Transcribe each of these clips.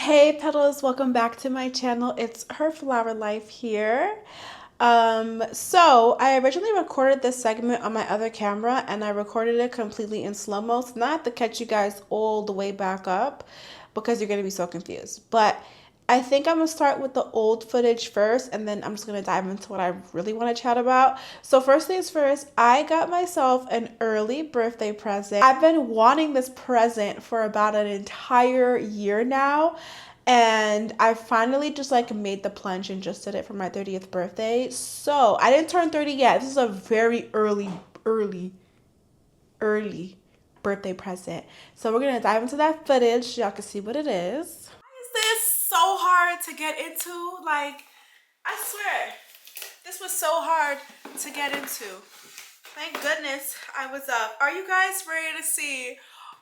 Hey petals, welcome back to my channel. It's Her Flower Life here. So I originally recorded this segment on my other camera and I recorded it completely in slow-mo. So now I have to catch you guys all the way back up because you're gonna be so confused. But I think I'm gonna start with the old footage first and then I'm just gonna dive into what I really want to chat about. So first things first, I got myself an early birthday present. I've been wanting this present for about an entire year now. And I finally just like made the plunge and just did it for my 30th birthday. So I didn't turn 30 yet. This is a very early birthday present. So we're gonna dive into that footage so y'all can see what it is. Why is this so hard to get into? Like, I swear, this was so hard to get into. Thank goodness I was up. Are you guys ready to see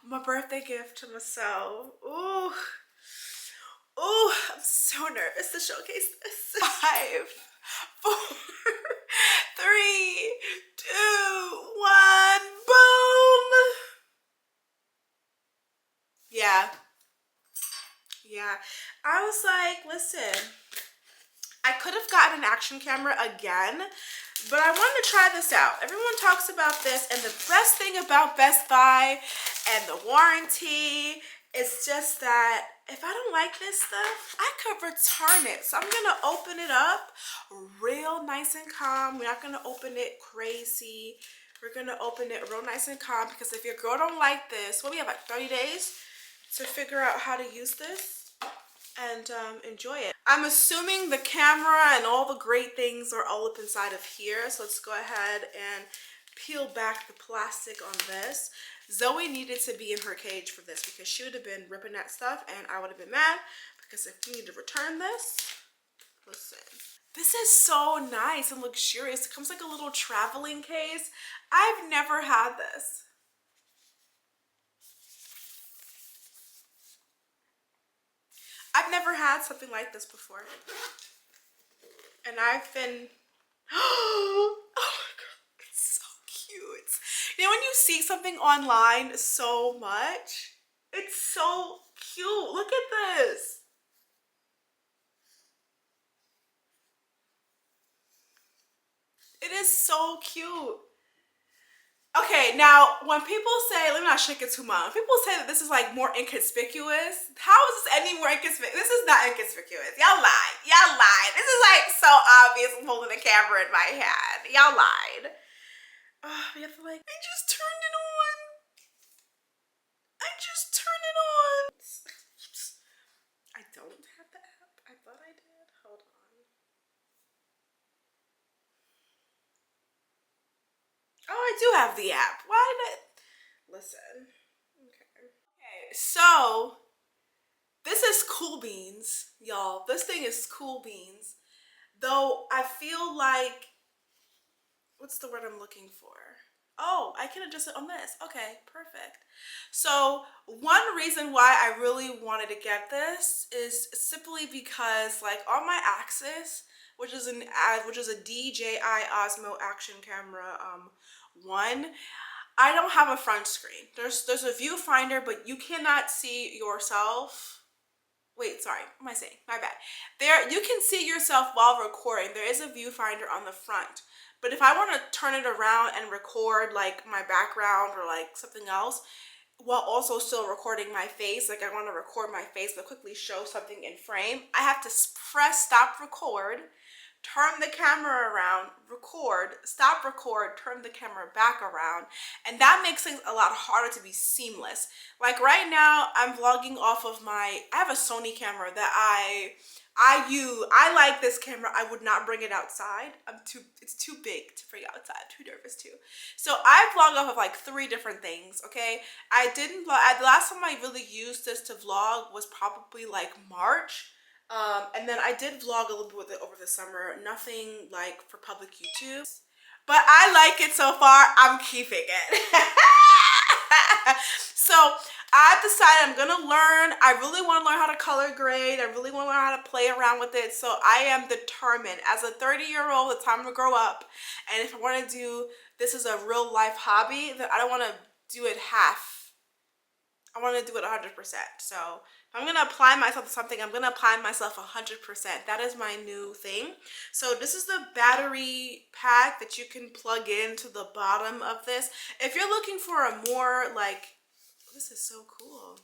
my birthday gift to myself? Ooh. Ooh, I'm so nervous to showcase this. 5, 4, 3, 2, 1, boom! Yeah. Yeah. I was like, listen, I could have gotten an action camera again, but I wanted to try this out. Everyone talks about this, and the best thing about Best Buy and the warranty is just that if I don't like this stuff, I could return it. So I'm gonna open it up real nice and calm. We're not gonna open it crazy. We're gonna open it real nice and calm because if your girl don't like this, what we have like 30 days to figure out how to use this and enjoy it. I'm assuming the camera and all the great things are all up inside of here. So let's go ahead and peel back the plastic on this. Zoe needed to be in her cage for this because she would have been ripping that stuff and I would have been mad because if we need to return this, listen. This is so nice and luxurious. It comes like a little traveling case. I've never had this. I've never had something like this before. And I've been, oh my god, it's so cute. You know when you see something online so much? It's so cute. Look at this. It is so cute. Okay, now when people say, let me not shake it too much. When people say that this is like more inconspicuous, how is this any more inconspicuous? This is not inconspicuous. Y'all lied. Y'all lied. This is like so obvious. I'm holding a camera in my hand. Y'all lied. Oh, we have to like, I just turned it on. I just turned it on. I don't have the app. I thought I did. Hold on. Oh, I do have the app. Why did I? Listen. Okay. Okay, so this is cool beans, y'all. This thing is cool beans. Though I feel like, what's the word I'm looking for? Oh, I can adjust it on this. Okay, perfect. So one reason why I really wanted to get this is simply because like on my Axis, which is a DJI Osmo action camera one, I don't have a front screen. There's a viewfinder, but you cannot see yourself. Wait, sorry, what am I saying? My bad. There, you can see yourself while recording. There is a viewfinder on the front. But if I want to turn it around and record like my background or like something else, while also still recording my face, like I want to record my face but quickly show something in frame, I have to press stop record, turn the camera around, record, stop record, turn the camera back around, and that makes things a lot harder to be seamless. Like right now, I'm vlogging off of I have a Sony camera that I use. I like this camera. I would not bring it outside. It's too big to bring outside. I'm too nervous too. So I vlog off of like 3 different things, okay? I didn't vlog, the last time I really used this to vlog was probably like March. And then I did vlog a little bit with it over the summer. Nothing like for public YouTube. But I like it so far. I'm keeping it. So I've decided I'm gonna learn. I really want to learn how to color grade. I really want to learn how to play around with it. So I am determined. As a 30-year-old, it's time to grow up. And if I want to do this as a real life hobby, then I don't want to do it half. I want to do it 100%. So if I'm going to apply myself to something, I'm going to apply myself 100%. That is my new thing. So this is the battery pack that you can plug into the bottom of this. If you're looking for a more like, this is so cool.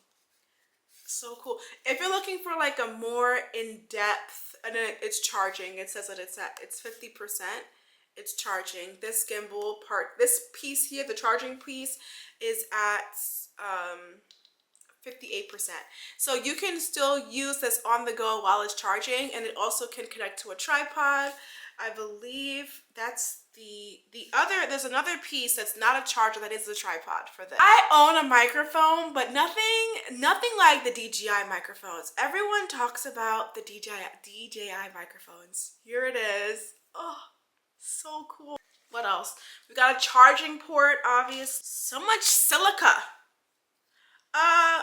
So cool. If you're looking for like a more in-depth, and then it's charging. It says that it's 50%. It's charging. This gimbal part, this piece here, the charging piece is at 58%. So you can still use this on the go while it's charging, and it also can connect to a tripod. I believe that's the other, there's another piece that's not a charger that is the tripod for this. I own a microphone, but nothing like the DJI microphones. Everyone talks about the DJI microphones. Here it is. Oh, so cool. What else? We got a charging port, obvious. So much silica.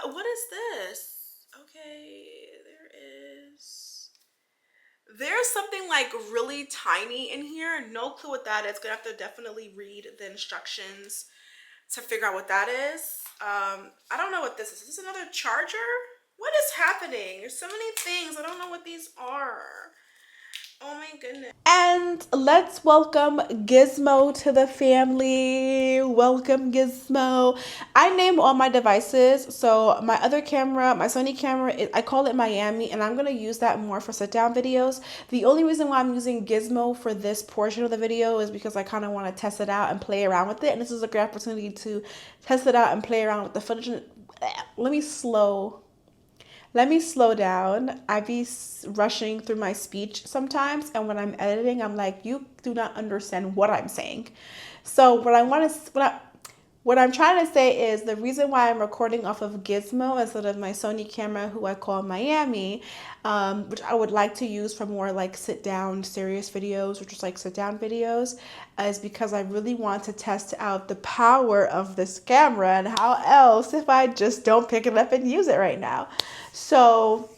What is this? Okay, there's something like really tiny in here. No clue what that is. Gonna have to definitely read the instructions to figure out what that is. I don't know what this is. Is this another charger? What is happening? There's so many things. I don't know what these are. Oh my goodness. And let's welcome Gizmo to the family. Welcome, Gizmo. I name all my devices. So my other camera, my Sony camera, I call it Miami, and I'm going to use that more for sit-down videos. The only reason why I'm using Gizmo for this portion of the video is because I kind of want to test it out and play around with it. And this is a great opportunity to test it out and play around with the footage. Let me slow down. I be rushing through my speech sometimes, and when I'm editing, I'm like, you do not understand what I'm saying. So what I'm trying to say is the reason why I'm recording off of Gizmo instead of my Sony camera, who I call Miami, which I would like to use for more like sit down serious videos, or just like sit down videos, is because I really want to test out the power of this camera, and how else if I just don't pick it up and use it right now. So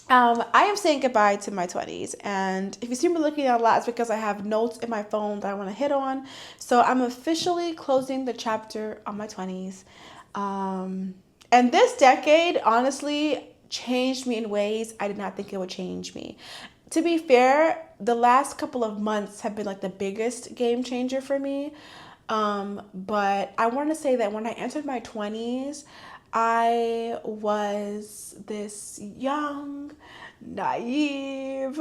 I am saying goodbye to my 20s, and if you see me looking at a lot, it's because I have notes in my phone that I want to hit on. So I'm officially closing the chapter on my 20s. And this decade, honestly, changed me in ways I did not think it would change me. To be fair, the last couple of months have been like the biggest game changer for me. But I want to say that when I entered my 20s, I was this young, naive,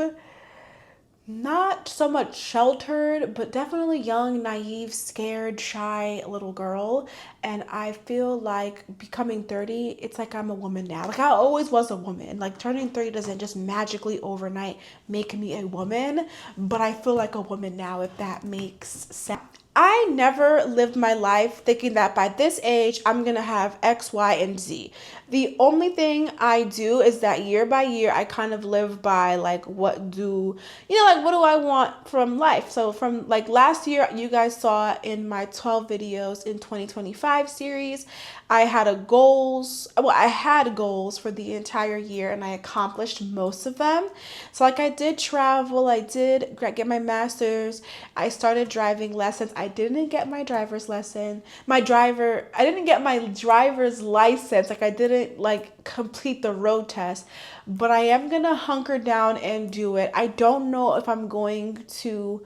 not so much sheltered, but definitely young, naive, scared, shy little girl. And I feel like becoming 30, it's like I'm a woman now. Like I always was a woman. Like turning 30 doesn't just magically overnight make me a woman, but I feel like a woman now, if that makes sense. I never lived my life thinking that by this age, I'm going to have X, Y, and Z. The only thing I do is that year by year, I kind of live by like, what do I want from life? So from like last year, you guys saw in my 12 videos in 2025 series, I had goals for the entire year, and I accomplished most of them. So like I did travel, I did get my master's, I started driving lessons. I didn't get my driver's lesson. I didn't get my driver's license. Like I didn't like complete the road test, but I am going to hunker down and do it. I don't know if I'm going to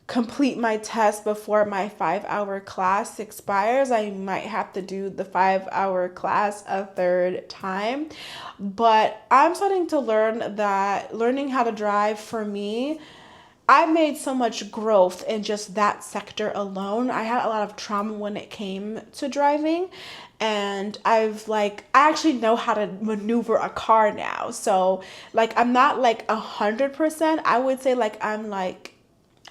complete my test before my 5-hour class expires. I might have to do the 5-hour class a third time, but I'm starting to learn that learning how to drive for me, I made so much growth in just that sector alone. I had a lot of trauma when it came to driving, and I actually know how to maneuver a car now. So like I'm not like 100%. I would say like I'm like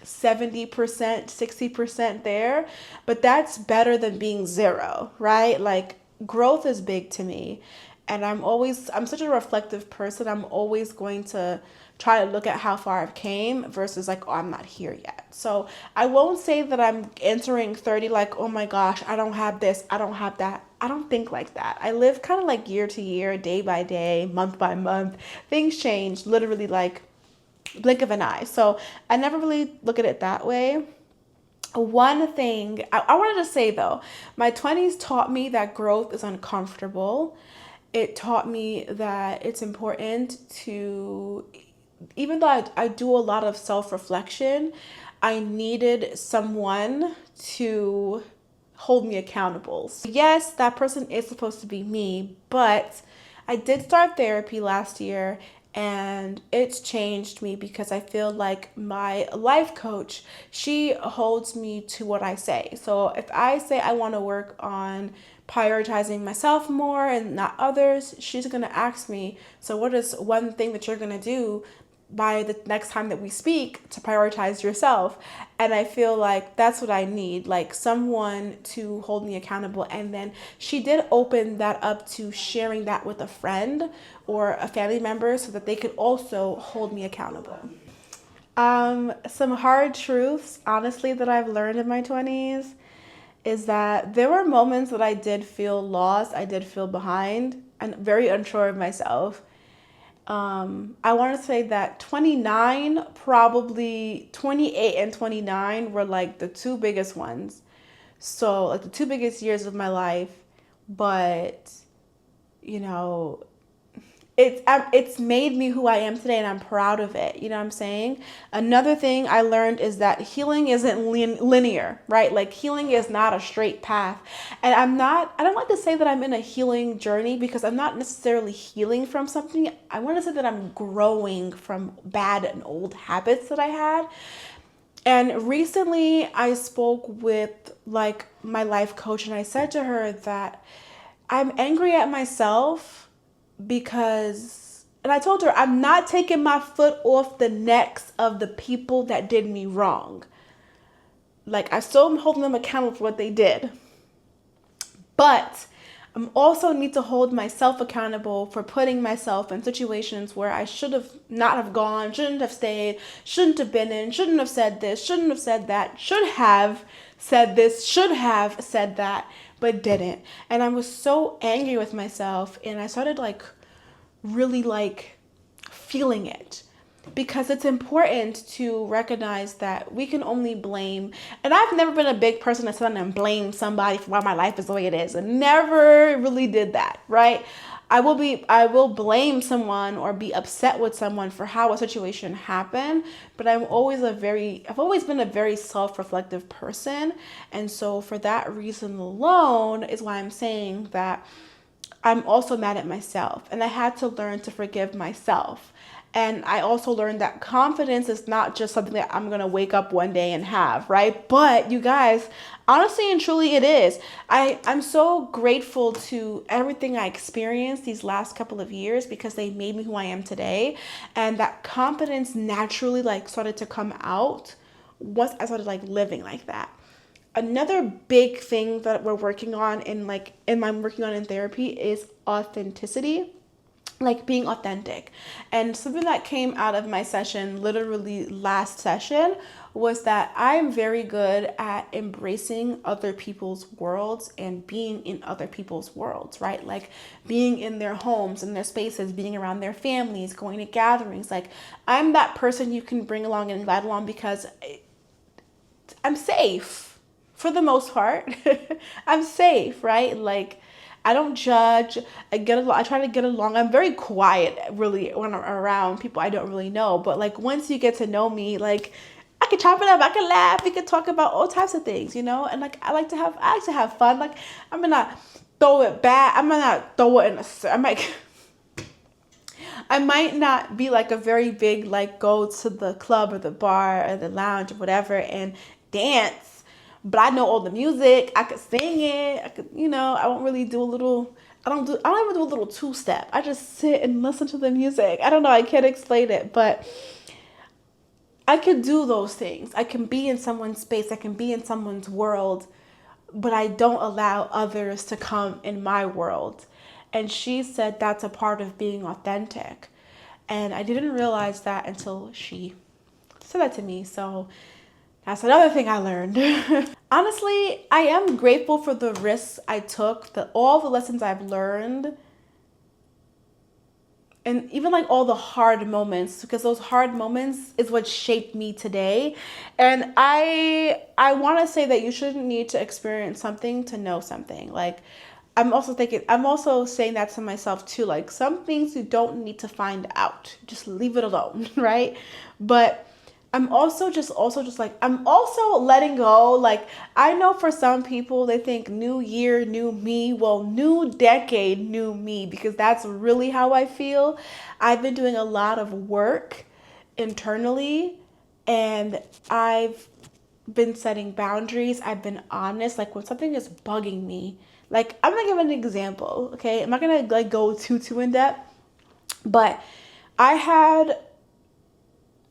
70%, 60% there, but that's better than being zero, right? Like growth is big to me. And I'm such a reflective person. I'm always going to try to look at how far I've came versus like, oh, I'm not here yet. So I won't say that I'm entering 30 like, oh my gosh, I don't have this, I don't have that. I don't think like that. I live kind of like year to year, day by day, month by month. Things change literally like blink of an eye. So I never really look at it that way. One thing I wanted to say though, my 20s taught me that growth is uncomfortable. It taught me that it's important to, even though I do a lot of self reflection, I needed someone to hold me accountable. So yes, that person is supposed to be me, but I did start therapy last year and it's changed me because I feel like my life coach, she holds me to what I say. So if I say I want to work on prioritizing myself more and not others, she's going to ask me, so what is one thing that you're going to do by the next time that we speak to prioritize yourself? And I feel like that's what I need, like someone to hold me accountable. And then she did open that up to sharing that with a friend or a family member so that they could also hold me accountable. Some hard truths, honestly, that I've learned in my 20s is that there were moments that I did feel lost, I did feel behind, and very unsure of myself. I want to say that 29, probably 28 and 29 were like the two biggest ones. So, like the two biggest years of my life. But, you know, it's made me who I am today, and I'm proud of it. You know what I'm saying? Another thing I learned is that healing isn't linear, right? Like healing is not a straight path. And I don't like to say that I'm in a healing journey because I'm not necessarily healing from something. I want to say that I'm growing from bad and old habits that I had. And recently I spoke with like my life coach and I said to her that I'm angry at myself because, and I told her I'm not taking my foot off the necks of the people that did me wrong. Like I still am holding them accountable for what they did. But I also need to hold myself accountable for putting myself in situations where I should have not have gone, shouldn't have stayed, shouldn't have been in, shouldn't have said this, shouldn't have said that, should have said this, should have said that, but didn't. And I was so angry with myself and I started like really like feeling it because it's important to recognize that we can only blame. And I've never been a big person that sat and blame somebody for why my life is the way it is. I never really did that, right? I will blame someone or be upset with someone for how a situation happened, but I've always been a very self-reflective person. And so for that reason alone is why I'm saying that I'm also mad at myself, and I had to learn to forgive myself. And I also learned that confidence is not just something that I'm gonna wake up one day and have, right? But you guys, honestly and truly, it is. I'm so grateful to everything I experienced these last couple of years because they made me who I am today. And that confidence naturally like started to come out once I started like living like that. Another big thing that we're working on I'm working on in therapy is authenticity, like being authentic. And something that came out of my session, literally last session, was that I'm very good at embracing other people's worlds and being in other people's worlds, right? Like being in their homes, in their spaces, being around their families, going to gatherings. Like I'm that person you can bring along and invite along because I'm safe for the most part. I'm safe, right? Like I don't judge. I try to get along. I'm very quiet, really, when I'm around people I don't really know. But like once you get to know me, like I can chop it up. I can laugh. We can talk about all types of things, you know. And like I like to have fun. Like I'm gonna throw it back. I'm gonna throw it in a. I might not be like a very big like go to the club or the bar or the lounge or whatever and dance, but I know all the music. I could sing it. I could, I won't really do a little. I don't even do a little two step. I just sit and listen to the music. I don't know. I can't explain it, but I could do those things. I can be in someone's space. I can be in someone's world, but I don't allow others to come in my world. And she said that's a part of being authentic. And I didn't realize that until she said that to me. So that's another thing I learned. Honestly, I am grateful for the risks I took, all the lessons I've learned. and even like all the hard moments, because those hard moments is what shaped me today. And I want to say that you shouldn't need to experience something to know something. Like, I'm also saying that to myself too. Like, some things you don't need to find out, just leave it alone. Right? But I'm also just like, I'm also letting go. Like, I know for some people they think new year, new me. Well, new decade, new me, because that's really how I feel. I've been doing a lot of work internally, and I've been setting boundaries. I've been honest. Like, when something is bugging me, like, I'm gonna give an example, okay? I'm not gonna like go too in depth, but I had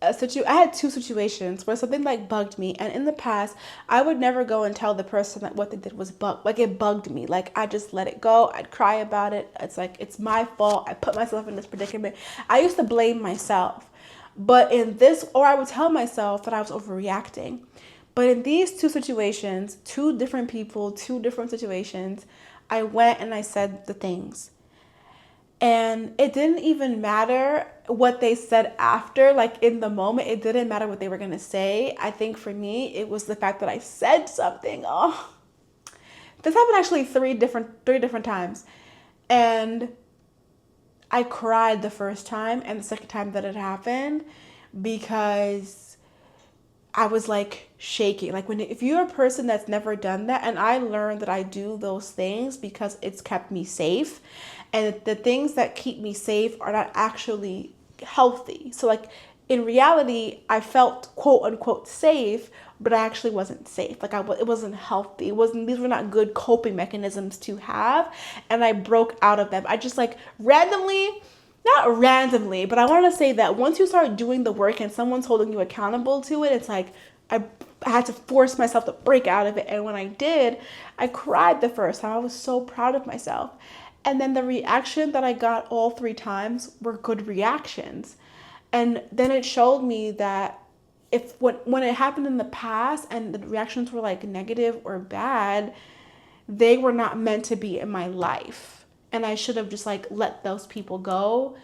I had two situations where something like bugged me, and in the past I would never go and tell the person that what they did was like, it bugged me. Like, I just let it go. I'd cry about it. It's like, it's my fault. I put myself in this predicament. I used to blame myself. But in this, or I would tell myself that I was overreacting. But in these two situations, two different people, two different situations, I went and I said the things. And it didn't even matter what they said after. Like, in the moment, it didn't matter what they were going to say. I think for me, it was the fact that I said something. Oh, this happened actually three different times. And I cried the first time and the second time that it happened, because I was like shaking. Like, if you're a person that's never done that, and I learned that I do those things because it's kept me safe, and the things that keep me safe are not actually healthy. So, like, in reality, I felt quote unquote safe, but I actually wasn't safe. Like, it wasn't healthy. It wasn't. These were not good coping mechanisms to have, and I broke out of them. I just, like, randomly, not randomly, but I want to say that once you start doing the work and someone's holding you accountable to it, it's like I had to force myself to break out of it. And when I did, I cried the first time. I was so proud of myself. And then the reaction that I got all three times were good reactions. And then it showed me that if when it happened in the past and the reactions were like negative or bad, they were not meant to be in my life. And I should have just like let those people go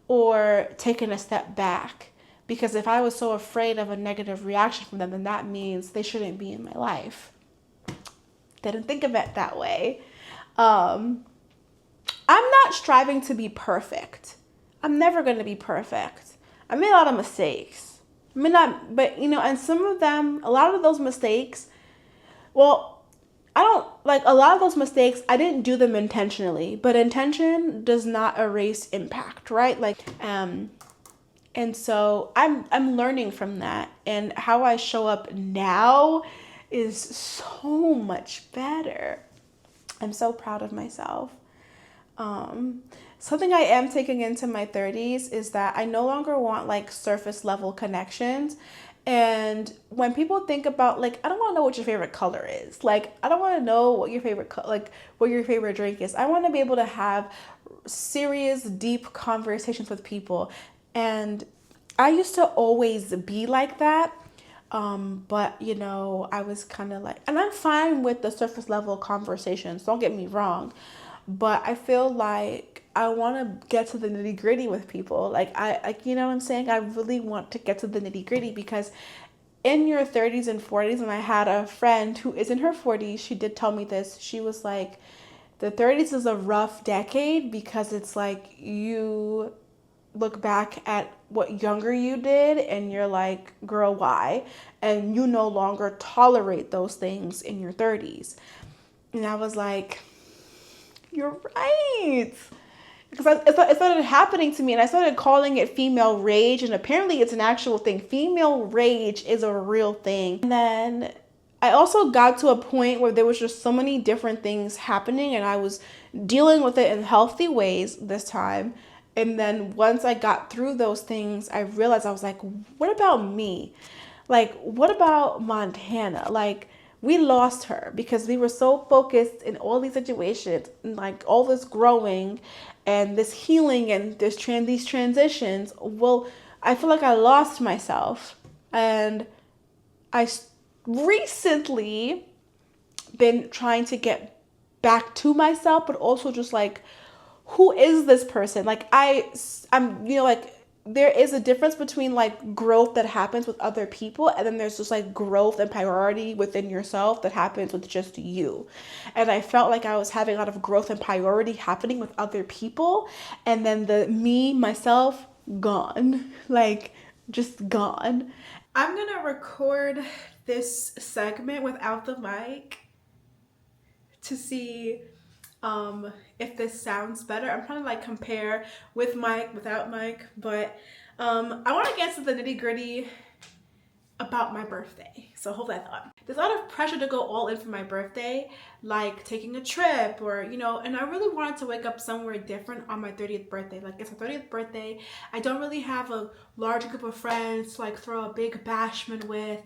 or taken a step back. Because if I was so afraid of a negative reaction from them, then that means they shouldn't be in my life. Didn't think of it that way. I'm not striving to be perfect. I'm never going to be perfect. I made a lot of mistakes. I mean, not, but and some of them, a lot of those mistakes, well, I don't like a lot of those mistakes. I didn't do them intentionally, but intention does not erase impact, right? Like, and so I'm learning from that, and how I show up now is so much better. I'm so proud of myself. Something I am taking into my 30s is that I no longer want like surface level connections. And when people think about, like, I don't want to know what your favorite color is. Like, I don't want to know what your favorite what your favorite drink is. I want to be able to have serious, deep conversations with people. And I used to always be like that. But I was kind of like, and I'm fine with the surface level conversations, don't get me wrong, but I feel like I want to get to the nitty gritty with people. Like, you know what I'm saying? I really want to get to the nitty gritty, because in your 30s and 40s, and I had a friend who is in her 40s, she did tell me this. She was like, the 30s is a rough decade, because it's like you look back at what younger you did and you're like, girl, why? And you no longer tolerate those things in your 30s. And I was like, you're right. Because it started happening to me, and I started calling it female rage, and apparently it's an actual thing. Female rage is a real thing. And then I also got to a point where there was just so many different things happening, and I was dealing with it in healthy ways this time. And then once I got through those things, I realized, I was like, what about me? Like, what about Montana? Like, we lost her because we were so focused in all these situations, and like all this growing and this healing and these transitions. Well, I feel like I lost myself. And I recently been trying to get back to myself, but also just like, who is this person? Like I'm, you know, like there is a difference between like growth that happens with other people, and then there's just like growth and priority within yourself that happens with just you. And I felt like I was having a lot of growth and priority happening with other people, and then the me myself gone, like just gone. I'm gonna record this segment without the mic to see if this sounds better. I'm trying to like compare with mic, without mic, but I want to get to the nitty gritty about my birthday. So hold that thought. There's a lot of pressure to go all in for my birthday, like taking a trip or, you know, and I really wanted to wake up somewhere different on my 30th birthday. Like it's my 30th birthday. I don't really have a large group of friends to like throw a big bashment with,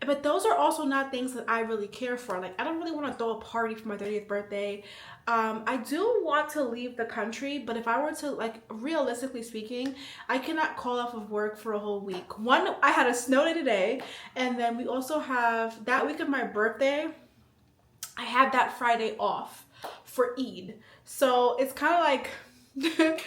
but those are also not things that I really care for. Like I don't really want to throw a party for my 30th birthday. I do want to leave the country, but if I were to, like, realistically speaking, I cannot call off of work for a whole week. One, I had a snow day today, and then we also have that week of my birthday. I had that Friday off for Eid. So it's kind of like,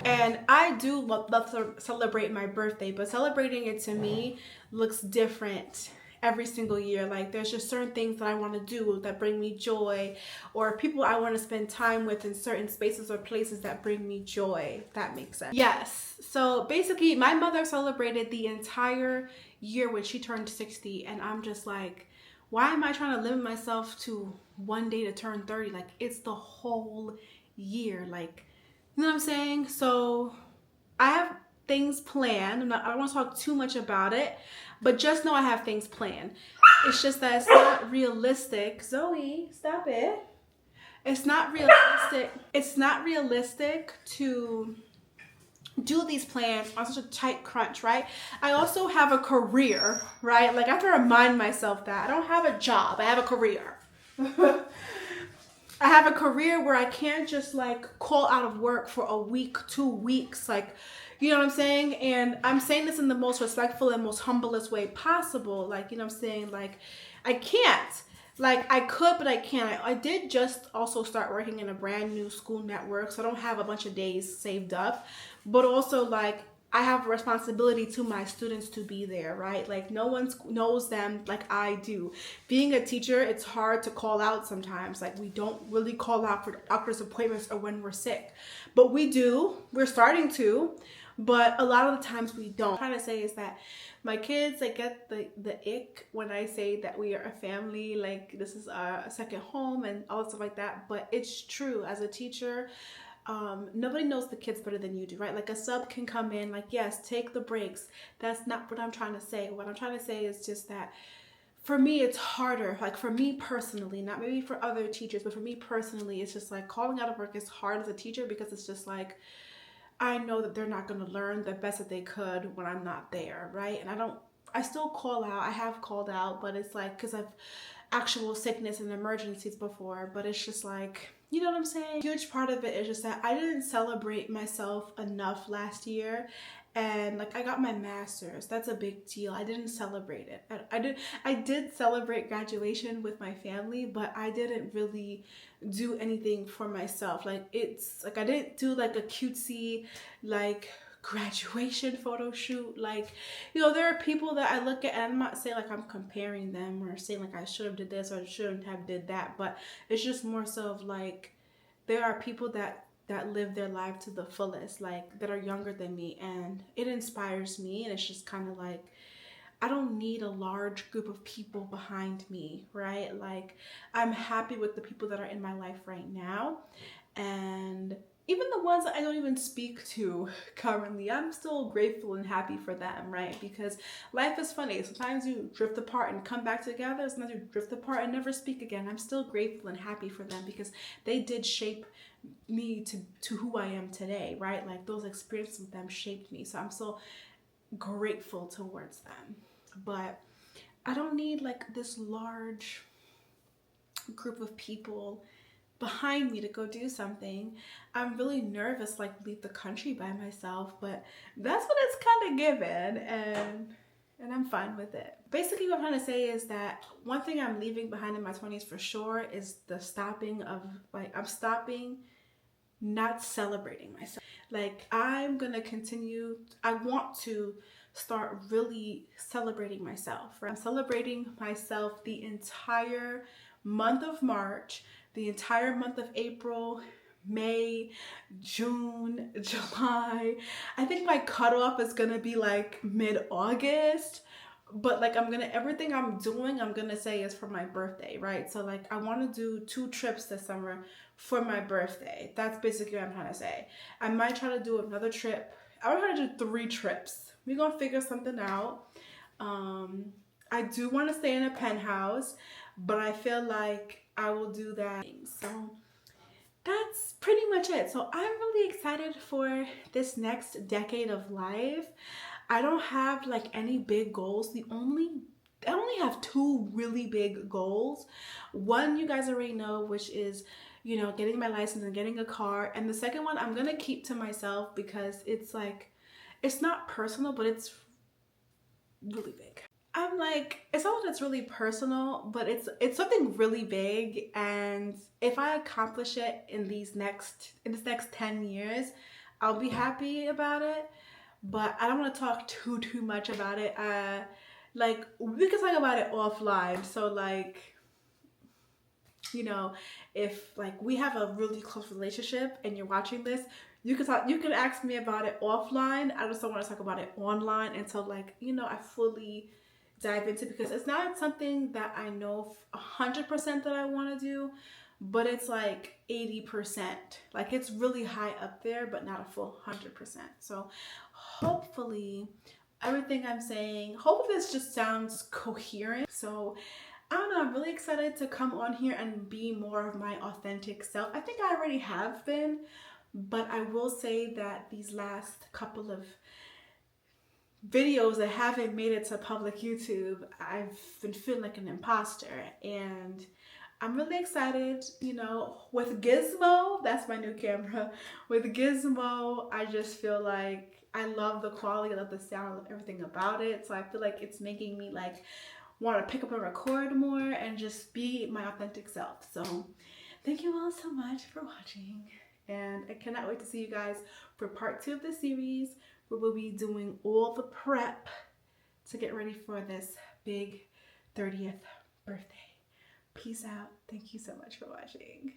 and I do love to celebrate my birthday, but celebrating it to me looks different every single year. Like there's just certain things that I want to do that bring me joy, or people I want to spend time with in certain spaces or places that bring me joy, if that makes sense. Yes, so basically my mother celebrated the entire year when she turned 60, and I'm just like, why am I trying to limit myself to one day to turn 30? Like it's the whole year, like, you know what I'm saying? So I have things planned. I don't want to talk too much about it, but just know I have things planned. It's just that it's not realistic. Zoe, stop it. It's not realistic. It's not realistic to do these plans on such a tight crunch, right? I also have a career, right? Like I have to remind myself that I don't have a job. I have a career. I have a career where I can't just like call out of work for a week, 2 weeks, like, you know what I'm saying? And I'm saying this in the most respectful and most humblest way possible. Like, you know what I'm saying? Like, I can't. Like, I could, but I can't. I did just also start working in a brand new school network, so I don't have a bunch of days saved up. But also, like, I have a responsibility to my students to be there, right? Like no one knows them like I do. Being a teacher, it's hard to call out sometimes. Like we don't really call out for doctor's appointments or when we're sick, but we do. We're starting to, but a lot of the times we don't. What I'm trying to say is that my kids, they get the ick when I say that we are a family, like this is a second home and all stuff like that. But it's true. As a teacher, nobody knows the kids better than you do, right? Like a sub can come in, like, yes, take the breaks. That's not what I'm trying to say. What I'm trying to say is just that for me, it's harder. Like for me personally, not maybe for other teachers, but for me personally, it's just like calling out of work is hard as a teacher because it's just like, I know that they're not going to learn the best that they could when I'm not there, right? And I still call out. I have called out, but it's like, because I've actual sickness and emergencies before, but it's just like, you know what I'm saying? A huge part of it is just that I didn't celebrate myself enough last year. And like I got my master's. That's a big deal. I didn't celebrate it. I did celebrate graduation with my family, but I didn't really do anything for myself. Like it's like I didn't do like a cutesy like graduation photo shoot. Like, you know, there are people that I look at and I'm not saying like I'm comparing them or saying like I should have did this or shouldn't have did that, but it's just more so of like there are people that live their life to the fullest, like that are younger than me, and it inspires me. And it's just kind of like I don't need a large group of people behind me, right? Like I'm happy with the people that are in my life right now, and even the ones that I don't even speak to currently, I'm still grateful and happy for them, right? Because life is funny. Sometimes you drift apart and come back together. Sometimes you drift apart and never speak again. I'm still grateful and happy for them because they did shape me to who I am today, right? Like those experiences with them shaped me. So I'm so grateful towards them. But I don't need like this large group of people behind me to go do something. I'm really nervous, like leave the country by myself, but that's what it's kind of given, and I'm fine with it. Basically what I'm trying to say is that one thing I'm leaving behind in my 20s for sure is the stopping of like, I'm stopping not celebrating myself. Like, I'm gonna continue, I want to start really celebrating myself. I'm celebrating myself the entire month of March, the entire month of April, May, June, July. I think my cutoff is gonna be like mid-August. But like, I'm gonna, everything I'm doing, I'm gonna say is for my birthday, right? So like, I want to do 2 trips this summer for my birthday. That's basically what I'm trying to say. I might try to do another trip. I would try to do 3 trips. We're gonna figure something out. I do want to stay in a penthouse, but I feel like I will do that. So that's pretty much it. So I'm really excited for this next decade of life. I don't have like any big goals. I only have 2 really big goals. One you guys already know, which is, you know, getting my license and getting a car. And the second one I'm gonna keep to myself because it's like, it's not personal, but it's really big. I'm like, it's not that it's really personal, but it's something really big, and if I accomplish it in this next 10 years, I'll be happy about it. But I don't want to talk too much about it. Like, we can talk about it offline. So like, you know, if like we have a really close relationship and you're watching this, you can ask me about it offline. I just don't want to talk about it online until like, you know, I fully dive into, because it's not something that I know 100% that I want to do, but it's like 80%. Like, it's really high up there, but not a full 100%. So hopefully everything I'm saying, hopefully this just sounds coherent. So I don't know, I'm really excited to come on here and be more of my authentic self. I think I already have been, but I will say that these last couple of videos that haven't made it to public YouTube, I've been feeling like an imposter, and I'm really excited. You know, with Gizmo, that's my new camera. With Gizmo, I just feel like I love the quality, I love the sound, everything about it. So I feel like it's making me like want to pick up and record more and just be my authentic self. So thank you all so much for watching, and I cannot wait to see you guys for part 2 of this series, where we'll be doing all the prep to get ready for this big 30th birthday. Peace out. Thank you so much for watching.